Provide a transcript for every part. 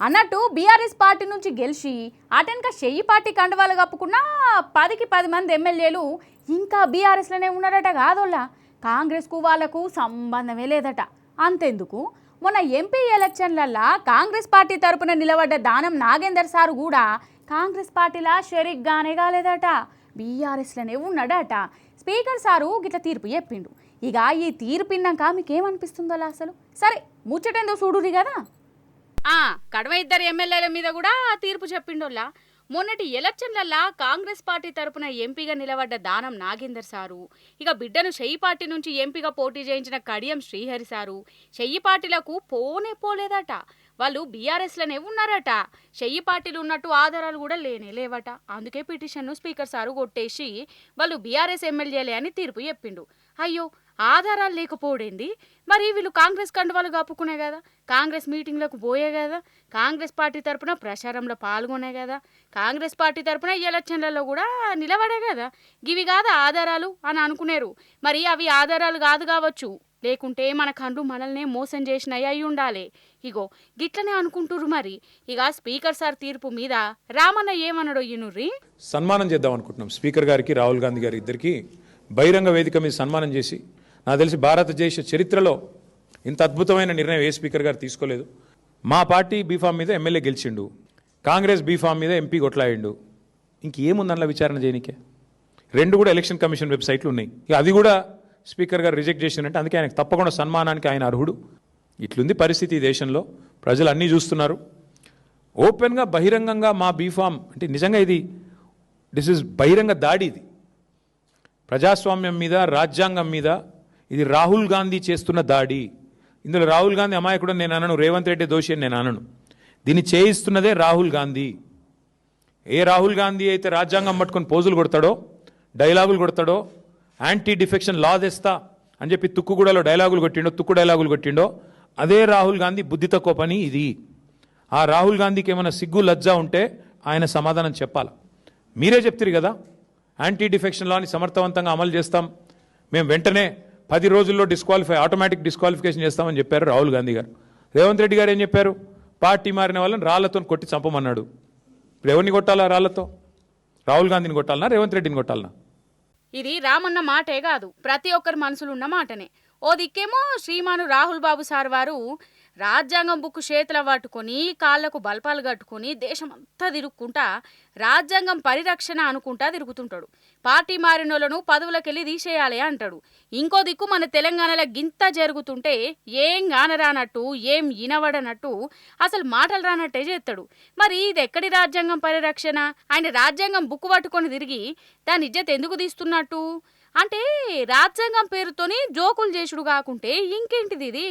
అన్నట్టు BRS party నుంచి గెలిచి అటెన్క చెయ్యి పార్టీ కండవాలు కప్పుకున్న 10కి 10 మంది ఎమ్మెల్యేలు ఇంకా బీఆర్ఎస్లోనే ఉన్నారట కాదోళ్ళ. కాంగ్రెస్కు వాళ్ళకు సంబంధమే లేదట. అంతెందుకు మొన్న ఎంపీ ఎలక్షన్లల్లో కాంగ్రెస్ పార్టీ తరపున నిలబడ్డ దానం నాగేందర్ సారు కూడా కాంగ్రెస్ పార్టీలా షరీక్గానే కాలేదట, బీఆర్ఎస్లోనే ఉన్నాడట. స్పీకర్ సారు గిట్ల తీర్పు చెప్పిండు. ఇక ఈ తీర్పు విన్నాక మీకేమనిపిస్తుందో అసలు? సరే ముచ్చటేందో చూడురి కదా. కడవ ఇద్దరు ఎమ్మెల్యేల మీద కూడా తీర్పు చెప్పిండోళ్ళ. మొన్నటి ఎలక్షన్లల్లా కాంగ్రెస్ పార్టీ తరపున ఎంపీగా నిలబడ్డ దానం నాగేందర్ సారు, ఇక బిడ్డను చెయ్యి పార్టీ నుంచి ఎంపీగా పోటీ చేయించిన కడియం శ్రీహరి సారు చెయ్యి పార్టీలకు పోనే పోలేదట. వాళ్ళు బీఆర్ఎస్లోనే ఉన్నారట. చెయ్యి పార్టీలు ఉన్నట్టు ఆధారాలు కూడా లేవట. అందుకే పిటిషన్ను స్పీకర్ సారు కొట్టేసి వాళ్ళు బీఆర్ఎస్ ఎమ్మెల్యేలే అని తీర్పు చెప్పిండు. అయ్యో, ఆధారాలు లేకపోవడేంది? మరి వీళ్ళు కాంగ్రెస్ కండువాలు కప్పుకునే కదా, కాంగ్రెస్ మీటింగ్లకు పోయే కదా, కాంగ్రెస్ పార్టీ తరపున ప్రచారంలో పాల్గొనే కదా, కాంగ్రెస్ పార్టీ తరపున ఎలక్షన్లలో కూడా నిలబడే కదా. గివి కాదు ఆధారాలు అని అనుకునేరు. మరి అవి ఆధారాలు కాదు కావచ్చు, లేకుంటే మన కండ్లు మనల్నే మోసం చేసినవి అయి ఉండాలి. ఇగో గిట్లనే అనుకుంటురు. మరి ఇక స్పీకర్ సార్ తీర్పు మీద రామన్న ఏమన్నాడో ఈనుర్రి. సన్మానం చేద్దాం అనుకుంటున్నాం స్పీకర్ గారికి, రాహుల్ గాంధీ గారి ఇద్దరికి బహిరంగ వేదిక మీద సన్మానం చేసి. నాకు తెలిసి భారతదేశ చరిత్రలో ఇంత అద్భుతమైన నిర్ణయం ఏ స్పీకర్ గారు తీసుకోలేదు. మా పార్టీ బీఫామ్ మీద ఎమ్మెల్యే గెలిచిండు, కాంగ్రెస్ బీఫామ్ మీద ఎంపీ కొట్లాయిండు. ఇంకేముందన్న విచారణ చేయనికే? రెండు కూడా ఎలక్షన్ కమిషన్ వెబ్సైట్లు ఉన్నాయి. ఇక అది కూడా స్పీకర్ గారు రిజెక్ట్ చేసినంటే అందుకే ఆయనకు తప్పకుండా సన్మానానికి ఆయన అర్హుడు. ఇట్లుంది పరిస్థితి ఈ దేశంలో. ప్రజలు అన్నీ చూస్తున్నారు. ఓపెన్గా బహిరంగంగా మా బీఫామ్ అంటే నిజంగా దిస్ ఇస్ బహిరంగ దాడి. ఇది ప్రజాస్వామ్యం మీద, రాజ్యాంగం మీద ఇది రాహుల్ గాంధీ చేస్తున్న దాడి. ఇందులో రాహుల్ గాంధీ అమాయకుడు నేను అనను, రేవంత్ రెడ్డి దోషి అని నేను అనను. దీన్ని చేయిస్తున్నదే రాహుల్ గాంధీ. ఏ రాహుల్ గాంధీ అయితే రాజ్యాంగం పట్టుకొని పోజులు కొడతాడో, డైలాగులు కొడతాడో, యాంటీ డిఫెక్షన్ లా తెస్తా అని చెప్పి తుక్కుగూడలో తుక్కు డైలాగులు కొట్టిండో అదే రాహుల్ గాంధీ బుద్ధి తక్కువ పని ఇది. ఆ రాహుల్ గాంధీకి ఏమైనా సిగ్గు లజ్జ ఉంటే ఆయన సమాధానం చెప్పాలి. మీరే చెప్తారు కదా, యాంటీ డిఫెక్షన్ లాని సమర్థవంతంగా అమలు చేస్తాం, మేము వెంటనే 10 రోజుల్లో ఆటోమేటిక్ డిస్క్వాలిఫికేషన్ చేస్తామని చెప్పారు రాహుల్ గాంధీ గారు. రేవంత్ రెడ్డి గారు ఏం చెప్పారు? పార్టీ మారిన వాళ్ళని రాళ్లతో కొట్టి చంపమన్నాడు. ఇప్పుడు ఎవరిని కొట్టాలా రాళ్లతో? రాహుల్ గాంధీని కొట్టాలనా, రేవంత్ రెడ్డిని కొట్టాలనా? ఇది రామన్న మాటే కాదు, ప్రతి ఒక్కరి మనసులున్న మాటనే. ఓ దిక్కేమో శ్రీమాను రాహుల్ బాబు సార్ వారు రాజ్యాంగం బుక్కు చేతుల పట్టుకొని కాళ్లకు బల్పాలు కట్టుకొని దేశమంతా తిరుక్కుంటా రాజ్యాంగం పరిరక్షణ అనుకుంటా తిరుగుతుంటాడు. పార్టీ మారినోళ్లను పదవులకెళ్ళి తీసేయాలి అంటాడు. ఇంకో దిక్కు మన తెలంగాణలో గింత జరుగుతుంటే ఏం గానరానట్టు, ఏం ఇనవడనట్టు, అసలు మాటలు రానట్టే చేస్తాడు. మరి ఇది ఎక్కడి రాజ్యాంగం పరిరక్షణ? ఆయన రాజ్యాంగం బుక్కు పట్టుకొని తిరిగి దాని ఇజ్జత్ ఎందుకు తీస్తున్నట్టు? అంటే రాజ్యాంగం పేరుతోని జోకులు చేసుడు కాకుంటే ఇంకేంటిది ఇది?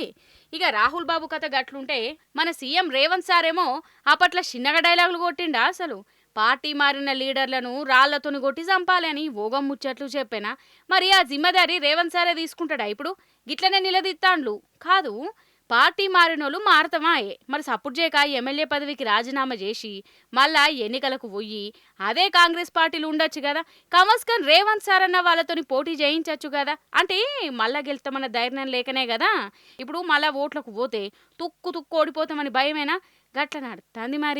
ఇక రాహుల్ బాబు కథ గట్లుంటే మన సీఎం రేవంత్ సారేమో అప్పట్లో చిన్నగా డైలాగులు కొట్టిండా అసలు. పార్టీ మారిన లీడర్లను రాళ్లతోని కొట్టి చంపాలి అని ఓగం ముచ్చట్లు చెప్పేనా? మరి ఆ జిమ్మదారి రేవంత్ సారే తీసుకుంటాడా? ఇప్పుడు గిట్లనే నిలదీత్తాండ్లు కాదు. పార్టీ మారినోళ్ళు మారతామాయే, మరి సపోర్ట్ చేయక ఎమ్మెల్యే పదవికి రాజీనామా చేసి మళ్ళా ఎన్నికలకు పోయి అదే కాంగ్రెస్ పార్టీలు ఉండొచ్చు కదా. కమస్కన్ రేవంత్ సార్ అన్న వాళ్ళతోని పోటీ చేయించచ్చు కదా. అంటే మళ్ళా గెలుస్తామన్న ధైర్యం లేకనే కదా ఇప్పుడు మళ్ళా ఓట్లకు పోతే తుక్కు ఓడిపోతామని భయమేనా? గట్ల నడుతుంది మరి.